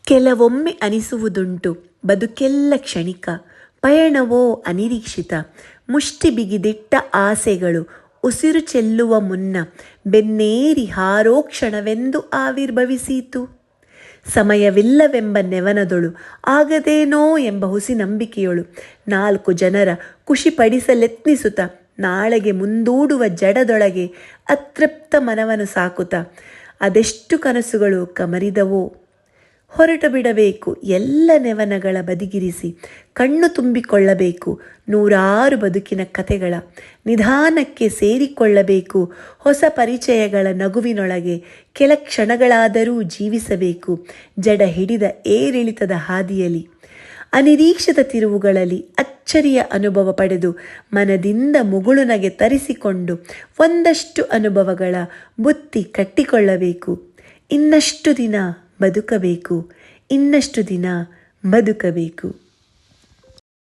ಕೆಲವೊಮ್ಮೆ ಅನಿಸುವುದುಂಟು ಬದುಕೆಲ್ಲ ಕ್ಷಣಿಕ, ಪಯಣವೋ ಅನಿರೀಕ್ಷಿತ. ಮುಷ್ಟಿ ಬಿಗಿದಿಟ್ಟ ಆಸೆಗಳು ಉಸಿರು ಚೆಲ್ಲುವ ಮುನ್ನ ಬೆನ್ನೇರಿ ಹಾರೋ ಕ್ಷಣವೆಂದು ಆವಿರ್ಭವಿಸೀತು. ಸಮಯವಿಲ್ಲವೆಂಬ ನೆವನದೊಳು, ಆಗದೇನೋ ಎಂಬ ಹುಸಿ ನಂಬಿಕೆಯೊಳು 4 ಜನರ ಖುಷಿಪಡಿಸಲೆತ್ನಿಸುತ್ತ ನಾಳೆಗೆ ಮುಂದೂಡುವ ಜಡದೊಳಗೆ ಅತೃಪ್ತ ಮನವನ್ನು ಸಾಕುತ್ತ ಅದೆಷ್ಟು ಕನಸುಗಳು ಕಮರಿದವೋ. ಹೊರಟು ಬಿಡಬೇಕು ಎಲ್ಲ ನೆವನಗಳ ಬದಿಗಿರಿಸಿ, ಕಣ್ಣು ತುಂಬಿಕೊಳ್ಳಬೇಕು 100 ಬದುಕಿನ ಕಥೆಗಳ, ನಿಧಾನಕ್ಕೆ ಸೇರಿಕೊಳ್ಳಬೇಕು ಹೊಸ ಪರಿಚಯಗಳ ನಗುವಿನೊಳಗೆ. ಕೆಲ ಕ್ಷಣಗಳಾದರೂ ಜೀವಿಸಬೇಕು ಜಡ ಹಿಡಿದ ಏರಿಳಿತದ ಹಾದಿಯಲ್ಲಿ. ಅನಿರೀಕ್ಷಿತ ತಿರುವುಗಳಲ್ಲಿ ಅಚ್ಚರಿಯ ಅನುಭವ ಪಡೆದು ಮನದಿಂದ ಮುಗುಳುನಗೆ ತರಿಸಿಕೊಂಡು ಒಂದಷ್ಟು ಅನುಭವಗಳ ಬುತ್ತಿ ಕಟ್ಟಿಕೊಳ್ಳಬೇಕು. ಇನ್ನಷ್ಟು ದಿನ ಬದುಕಬೇಕು, ಇನ್ನಷ್ಟು ದಿನ ಬದುಕಬೇಕು.